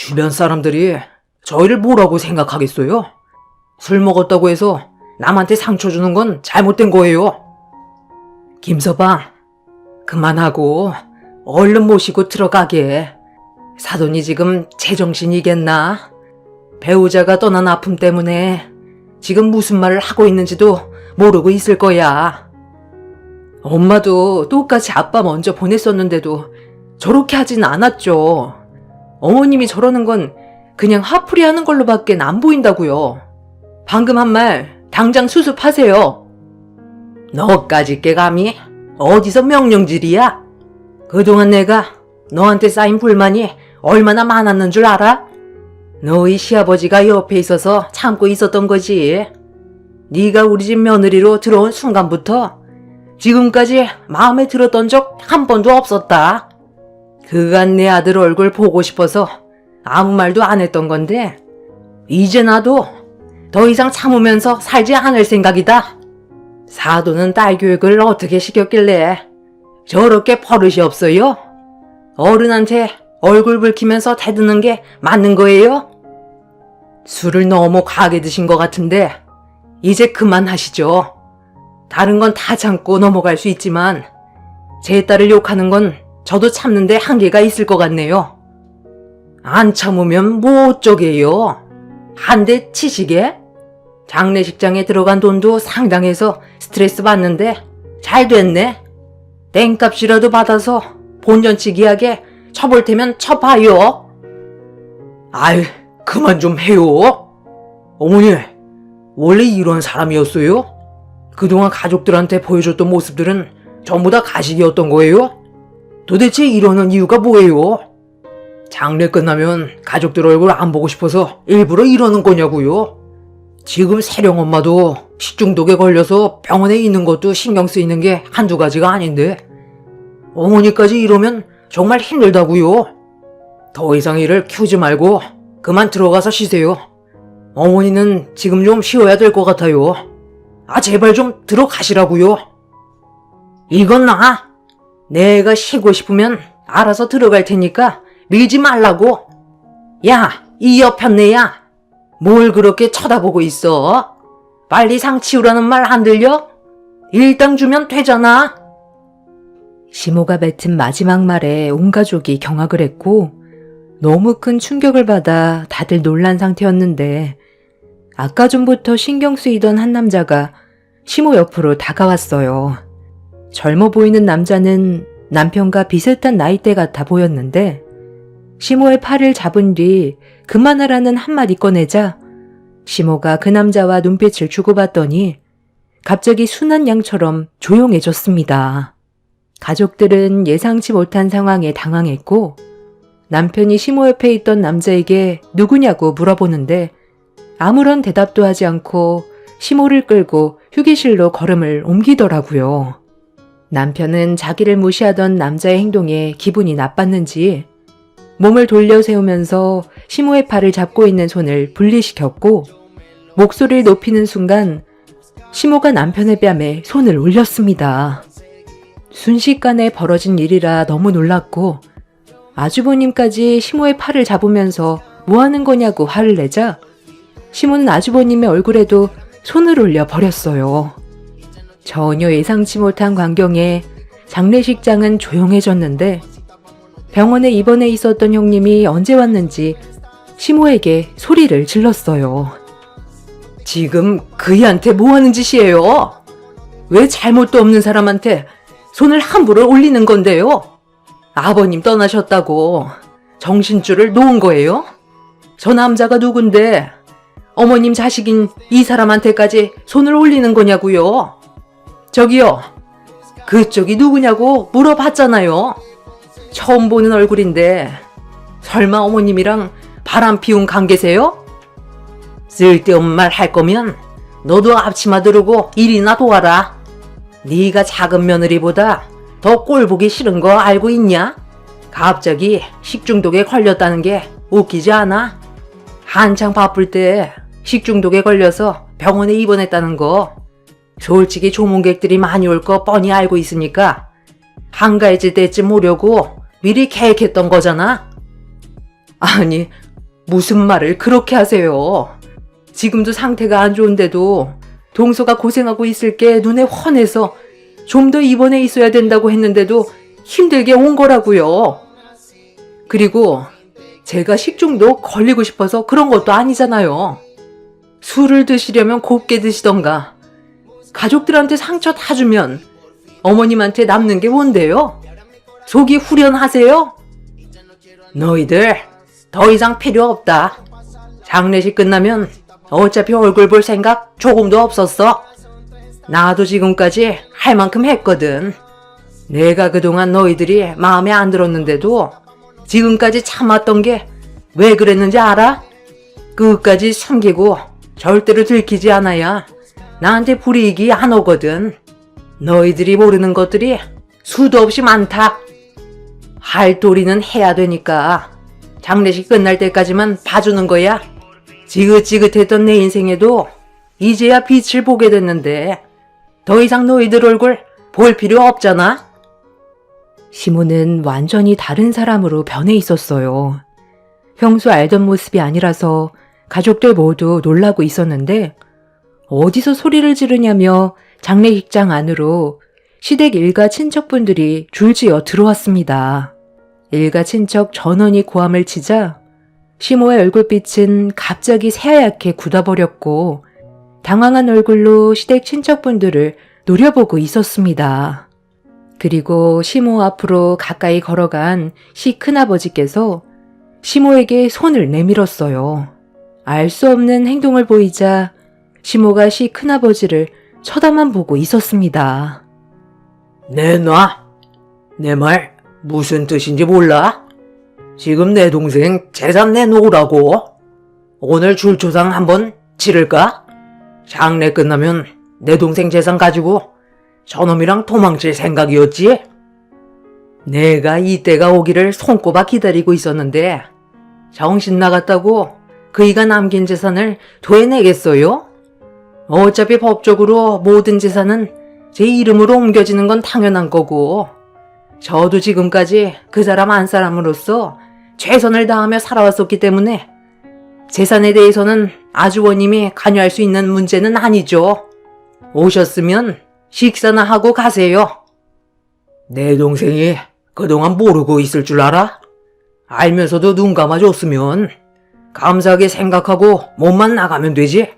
주변 사람들이 저희를 뭐라고 생각하겠어요? 술 먹었다고 해서 남한테 상처 주는 건 잘못된 거예요. 김서방, 그만하고 얼른 모시고 들어가게. 사돈이 지금 제정신이겠나? 배우자가 떠난 아픔 때문에 지금 무슨 말을 하고 있는지도 모르고 있을 거야. 엄마도 똑같이 아빠 먼저 보냈었는데도 저렇게 하진 않았죠. 어머님이 저러는 건 그냥 화풀이 하는 걸로밖에 안 보인다고요. 방금 한 말 당장 수습하세요. 너까지 깨감이 어디서 명령질이야? 그동안 내가 너한테 쌓인 불만이 얼마나 많았는 줄 알아? 너희 시아버지가 옆에 있어서 참고 있었던 거지. 네가 우리 집 며느리로 들어온 순간부터 지금까지 마음에 들었던 적 한 번도 없었다. 그간 내 아들 얼굴 보고 싶어서 아무 말도 안 했던 건데 이제 나도 더 이상 참으면서 살지 않을 생각이다. 사돈은 딸 교육을 어떻게 시켰길래 저렇게 버릇이 없어요? 어른한테 얼굴 붉히면서 대드는 게 맞는 거예요? 술을 너무 과하게 드신 것 같은데 이제 그만하시죠. 다른 건 다 참고 넘어갈 수 있지만 제 딸을 욕하는 건 저도 참는데 한계가 있을 것 같네요. 안 참으면 뭐 어쩌게요? 한 대 치시게? 장례식장에 들어간 돈도 상당해서 스트레스 받는데 잘 됐네. 땡값이라도 받아서 본전치기하게 쳐볼 테면 쳐봐요. 아이, 그만 좀 해요. 어머니, 원래 이런 사람이었어요? 그동안 가족들한테 보여줬던 모습들은 전부 다 가식이었던 거예요? 도대체 이러는 이유가 뭐예요? 장례 끝나면 가족들 얼굴 안 보고 싶어서 일부러 이러는 거냐고요? 지금 세령 엄마도 식중독에 걸려서 병원에 있는 것도 신경 쓰이는 게 한두 가지가 아닌데 어머니까지 이러면 정말 힘들다고요. 더 이상 일을 키우지 말고 그만 들어가서 쉬세요. 어머니는 지금 좀 쉬어야 될 것 같아요. 아, 제발 좀 들어가시라고요. 이건 내가 쉬고 싶으면 알아서 들어갈 테니까 밀지 말라고. 야, 이 옆편네야. 뭘 그렇게 쳐다보고 있어? 빨리 상 치우라는 말 안 들려? 일당 주면 되잖아. 시모가 뱉은 마지막 말에 온 가족이 경악을 했고 너무 큰 충격을 받아 다들 놀란 상태였는데 아까 전부터 신경 쓰이던 한 남자가 시모 옆으로 다가왔어요. 젊어 보이는 남자는 남편과 비슷한 나이대 같아 보였는데 시모의 팔을 잡은 뒤 그만하라는 한마디 꺼내자 시모가 그 남자와 눈빛을 주고받더니 갑자기 순한 양처럼 조용해졌습니다. 가족들은 예상치 못한 상황에 당황했고 남편이 시모 옆에 있던 남자에게 누구냐고 물어보는데 아무런 대답도 하지 않고 시모를 끌고 휴게실로 걸음을 옮기더라고요. 남편은 자기를 무시하던 남자의 행동에 기분이 나빴는지 몸을 돌려 세우면서 시모의 팔을 잡고 있는 손을 분리시켰고 목소리를 높이는 순간 시모가 남편의 뺨에 손을 올렸습니다. 순식간에 벌어진 일이라 너무 놀랐고 아주버님까지 시모의 팔을 잡으면서 뭐 하는 거냐고 화를 내자 시모는 아주버님의 얼굴에도 손을 올려 버렸어요. 전혀 예상치 못한 광경에 장례식장은 조용해졌는데 병원에 입원해 있었던 형님이 언제 왔는지 시모에게 소리를 질렀어요. 지금 그이한테 뭐 하는 짓이에요? 왜 잘못도 없는 사람한테 손을 함부로 올리는 건데요? 아버님 떠나셨다고 정신줄을 놓은 거예요? 저 남자가 누군데 어머님 자식인 이 사람한테까지 손을 올리는 거냐고요? 저기요, 그쪽이 누구냐고 물어봤잖아요. 처음 보는 얼굴인데 설마 어머님이랑 바람 피운 관계세요? 쓸데없는 말 할 거면 너도 앞치마 두르고 일이나 도와라. 네가 작은 며느리보다 더 꼴보기 싫은 거 알고 있냐? 갑자기 식중독에 걸렸다는 게 웃기지 않아? 한창 바쁠 때 식중독에 걸려서 병원에 입원했다는 거 솔직히 조문객들이 많이 올 거 뻔히 알고 있으니까 한가해질 때쯤 오려고 미리 계획했던 거잖아. 아니, 무슨 말을 그렇게 하세요? 지금도 상태가 안 좋은데도 동서가 고생하고 있을 게 눈에 훤해서 좀 더 입원해 있어야 된다고 했는데도 힘들게 온 거라고요. 그리고 제가 식중독 걸리고 싶어서 그런 것도 아니잖아요. 술을 드시려면 곱게 드시던가. 가족들한테 상처 다 주면 어머님한테 남는 게 뭔데요? 속이 후련하세요? 너희들 더 이상 필요 없다. 장례식 끝나면 어차피 얼굴 볼 생각 조금도 없었어. 나도 지금까지 할 만큼 했거든. 내가 그동안 너희들이 마음에 안 들었는데도 지금까지 참았던 게 왜 그랬는지 알아? 끝까지 숨기고 절대로 들키지 않아야 나한테 불이익이 안 오거든. 너희들이 모르는 것들이 수도 없이 많다. 할 도리는 해야 되니까 장례식 끝날 때까지만 봐주는 거야. 지긋지긋했던 내 인생에도 이제야 빛을 보게 됐는데 더 이상 너희들 얼굴 볼 필요 없잖아. 시모는 완전히 다른 사람으로 변해 있었어요. 평소 알던 모습이 아니라서 가족들 모두 놀라고 있었는데 어디서 소리를 지르냐며 장례식장 안으로 시댁 일가 친척분들이 줄지어 들어왔습니다. 일가 친척 전원이 고함을 치자 시모의 얼굴빛은 갑자기 새하얗게 굳어버렸고 당황한 얼굴로 시댁 친척분들을 노려보고 있었습니다. 그리고 시모 앞으로 가까이 걸어간 시 큰아버지께서 시모에게 손을 내밀었어요. 알 수 없는 행동을 보이자 시모가 시 큰아버지를 쳐다만 보고 있었습니다. 내놔. 내 말 무슨 뜻인지 몰라? 지금 내 동생 재산 내놓으라고. 오늘 줄초상 한번 치를까? 장례 끝나면 내 동생 재산 가지고 저놈이랑 도망칠 생각이었지? 내가 이때가 오기를 손꼽아 기다리고 있었는데 정신 나갔다고 그이가 남긴 재산을 도해내겠어요? 어차피 법적으로 모든 재산은 제 이름으로 옮겨지는 건 당연한 거고 저도 지금까지 그 사람 한 사람으로서 최선을 다하며 살아왔었기 때문에 재산에 대해서는 아주버님이 관여할 수 있는 문제는 아니죠. 오셨으면 식사나 하고 가세요. 내 동생이 그동안 모르고 있을 줄 알아? 알면서도 눈 감아줬으면 감사하게 생각하고 몸만 나가면 되지.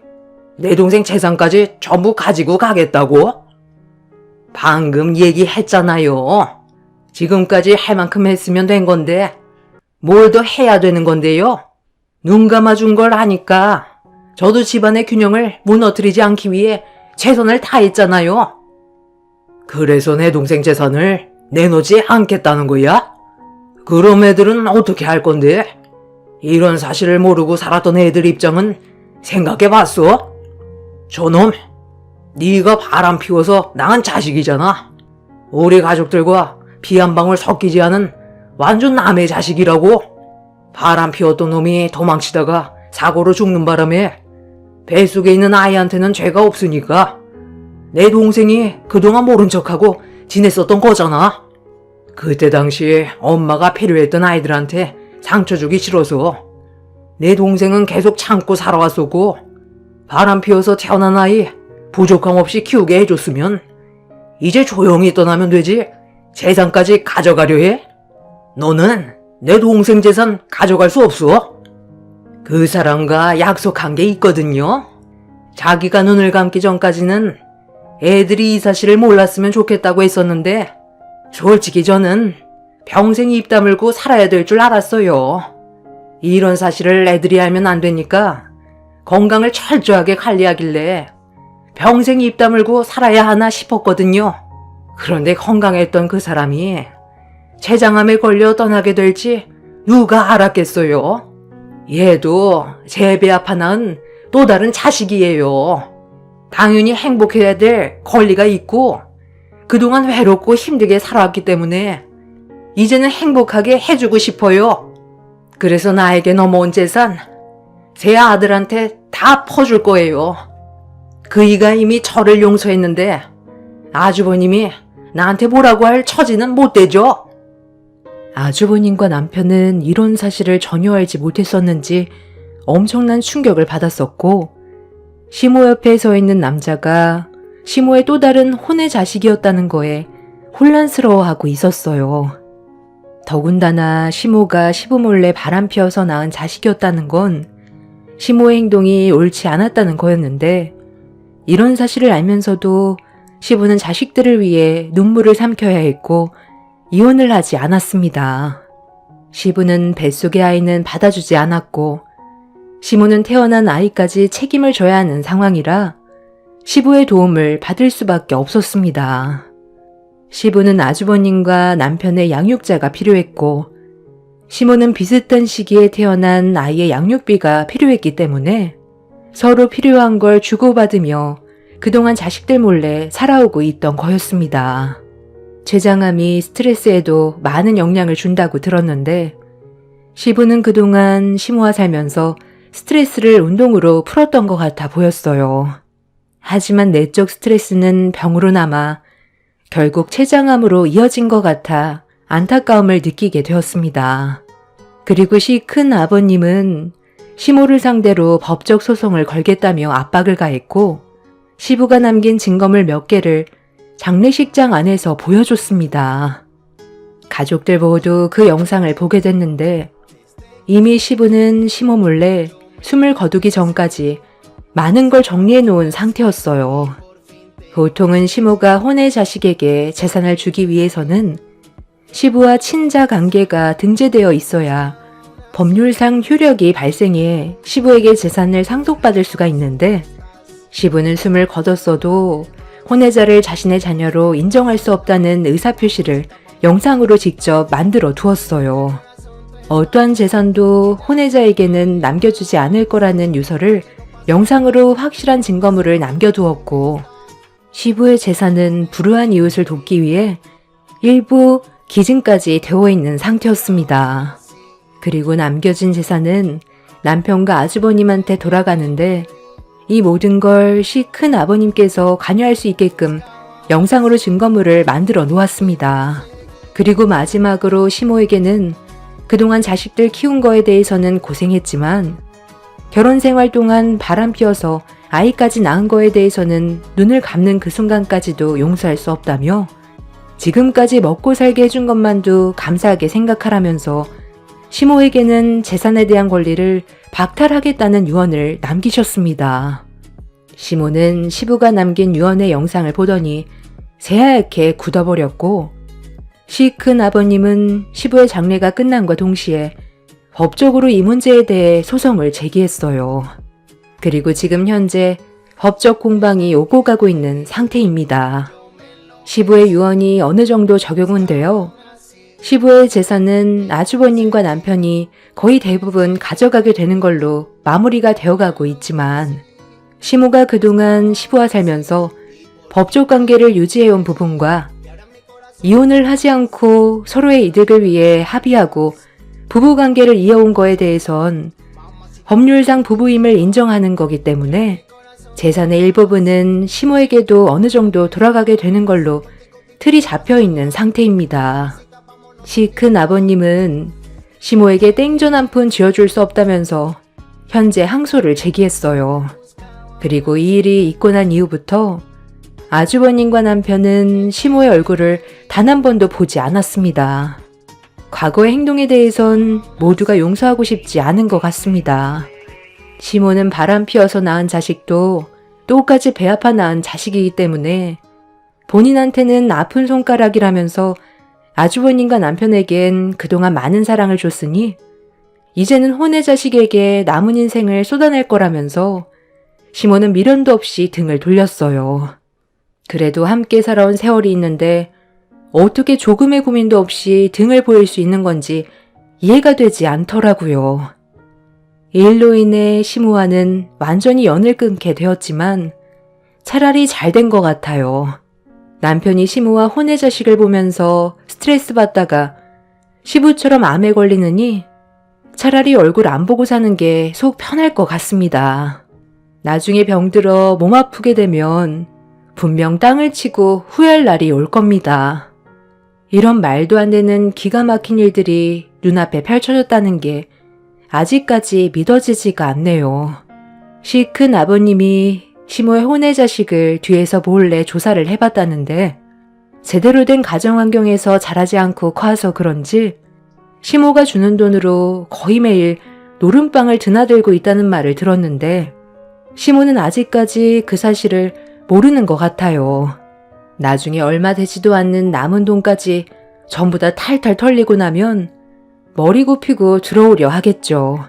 내 동생 재산까지 전부 가지고 가겠다고? 방금 얘기했잖아요. 지금까지 할 만큼 했으면 된 건데 뭘 더 해야 되는 건데요. 눈 감아준 걸 아니까 저도 집안의 균형을 무너뜨리지 않기 위해 최선을 다했잖아요. 그래서 내 동생 재산을 내놓지 않겠다는 거야? 그럼 애들은 어떻게 할 건데? 이런 사실을 모르고 살았던 애들 입장은 생각해봤어? 저놈, 네가 바람 피워서 낳은 자식이잖아. 우리 가족들과 피 한 방울 섞이지 않은 완전 남의 자식이라고. 바람 피웠던 놈이 도망치다가 사고로 죽는 바람에 뱃속에 있는 아이한테는 죄가 없으니까 내 동생이 그동안 모른 척하고 지냈었던 거잖아. 그때 당시 엄마가 필요했던 아이들한테 상처 주기 싫어서 내 동생은 계속 참고 살아왔었고 바람 피워서 태어난 아이 부족함 없이 키우게 해줬으면 이제 조용히 떠나면 되지 재산까지 가져가려 해? 너는 내 동생 재산 가져갈 수 없어. 그 사람과 약속한 게 있거든요. 자기가 눈을 감기 전까지는 애들이 이 사실을 몰랐으면 좋겠다고 했었는데 솔직히 저는 평생 입 다물고 살아야 될 줄 알았어요. 이런 사실을 애들이 알면 안 되니까 건강을 철저하게 관리하길래 평생 입 다물고 살아야 하나 싶었거든요. 그런데 건강했던 그 사람이 췌장암에 걸려 떠나게 될지 누가 알았겠어요. 얘도 제 배 아파 낳은 또 다른 자식이에요. 당연히 행복해야 될 권리가 있고 그동안 외롭고 힘들게 살아왔기 때문에 이제는 행복하게 해주고 싶어요. 그래서 나에게 넘어온 재산 제 아들한테 다 퍼줄 거예요. 그이가 이미 저를 용서했는데 아주버님이 나한테 뭐라고 할 처지는 못 되죠. 아주버님과 남편은 이런 사실을 전혀 알지 못했었는지 엄청난 충격을 받았었고, 시모 옆에 서 있는 남자가 시모의 또 다른 혼의 자식이었다는 거에 혼란스러워하고 있었어요. 더군다나 시모가 시부 몰래 바람 피워서 낳은 자식이었다는 건 시모의 행동이 옳지 않았다는 거였는데, 이런 사실을 알면서도 시부는 자식들을 위해 눈물을 삼켜야 했고 이혼을 하지 않았습니다. 시부는 뱃속의 아이는 받아주지 않았고 시모는 태어난 아이까지 책임을 져야 하는 상황이라 시부의 도움을 받을 수밖에 없었습니다. 시부는 아주버님과 남편의 양육자가 필요했고 시모는 비슷한 시기에 태어난 아이의 양육비가 필요했기 때문에 서로 필요한 걸 주고받으며 그동안 자식들 몰래 살아오고 있던 거였습니다. 췌장암이 스트레스에도 많은 영향을 준다고 들었는데 시부는 그동안 시모와 살면서 스트레스를 운동으로 풀었던 것 같아 보였어요. 하지만 내적 스트레스는 병으로 남아 결국 췌장암으로 이어진 것 같아 안타까움을 느끼게 되었습니다. 그리고 시 큰 아버님은 시모를 상대로 법적 소송을 걸겠다며 압박을 가했고 시부가 남긴 증거물 몇 개를 장례식장 안에서 보여줬습니다. 가족들 모두 그 영상을 보게 됐는데 이미 시부는 시모 몰래 숨을 거두기 전까지 많은 걸 정리해 놓은 상태였어요. 보통은 시모가 혼의 자식에게 재산을 주기 위해서는 시부와 친자 관계가 등재되어 있어야 법률상 효력이 발생해 시부에게 재산을 상속받을 수가 있는데 시부는 숨을 거뒀어도 혼외자를 자신의 자녀로 인정할 수 없다는 의사표시를 영상으로 직접 만들어 두었어요. 어떠한 재산도 혼외자에게는 남겨주지 않을 거라는 유서를 영상으로 확실한 증거물을 남겨두었고 시부의 재산은 불우한 이웃을 돕기 위해 일부 기증까지 되어 있는 상태였습니다. 그리고 남겨진 재산은 남편과 아주버님한테 돌아가는데 이 모든 걸 시 큰 아버님께서 관여할 수 있게끔 영상으로 증거물을 만들어 놓았습니다. 그리고 마지막으로 시모에게는 그동안 자식들 키운 거에 대해서는 고생했지만 결혼 생활 동안 바람 피워서 아이까지 낳은 거에 대해서는 눈을 감는 그 순간까지도 용서할 수 없다며 지금까지 먹고 살게 해준 것만도 감사하게 생각하라면서 시모에게는 재산에 대한 권리를 박탈하겠다는 유언을 남기셨습니다. 시모는 시부가 남긴 유언의 영상을 보더니 새하얗게 굳어버렸고 시 큰 아버님은 시부의 장례가 끝남과 동시에 법적으로 이 문제에 대해 소송을 제기했어요. 그리고 지금 현재 법적 공방이 오고 가고 있는 상태입니다. 시부의 유언이 어느 정도 적용은 되어 시부의 재산은 아주버님과 남편이 거의 대부분 가져가게 되는 걸로 마무리가 되어가고 있지만 시모가 그동안 시부와 살면서 법적 관계를 유지해온 부분과 이혼을 하지 않고 서로의 이득을 위해 합의하고 부부관계를 이어온 거에 대해선 법률상 부부임을 인정하는 거기 때문에 재산의 일부분은 시모에게도 어느 정도 돌아가게 되는 걸로 틀이 잡혀있는 상태입니다. 시 큰 아버님은 시모에게 땡전 한 푼 쥐어줄 수 없다면서 현재 항소를 제기했어요. 그리고 이 일이 있고 난 이후부터 아주버님과 남편은 시모의 얼굴을 단 한 번도 보지 않았습니다. 과거의 행동에 대해선 모두가 용서하고 싶지 않은 것 같습니다. 시모는 바람 피워서 낳은 자식도 똑같이 배 아파 낳은 자식이기 때문에 본인한테는 아픈 손가락이라면서 아주버님과 남편에겐 그동안 많은 사랑을 줬으니 이제는 혼의 자식에게 남은 인생을 쏟아낼 거라면서 시모는 미련도 없이 등을 돌렸어요. 그래도 함께 살아온 세월이 있는데 어떻게 조금의 고민도 없이 등을 보일 수 있는 건지 이해가 되지 않더라고요. 이 일로 인해 시모와는 완전히 연을 끊게 되었지만 차라리 잘 된 것 같아요. 남편이 시모와 혼의 자식을 보면서 스트레스 받다가 시부처럼 암에 걸리느니 차라리 얼굴 안 보고 사는 게 속 편할 것 같습니다. 나중에 병들어 몸 아프게 되면 분명 땅을 치고 후회할 날이 올 겁니다. 이런 말도 안 되는 기가 막힌 일들이 눈앞에 펼쳐졌다는 게 아직까지 믿어지지가 않네요. 시 큰 아버님이 시모의 혼외 자식을 뒤에서 몰래 조사를 해봤다는데 제대로 된 가정 환경에서 자라지 않고 커서 그런지 시모가 주는 돈으로 거의 매일 노름빵을 드나들고 있다는 말을 들었는데 시모는 아직까지 그 사실을 모르는 것 같아요. 나중에 얼마 되지도 않는 남은 돈까지 전부 다 탈탈 털리고 나면 머리 굽히고 들어오려 하겠죠.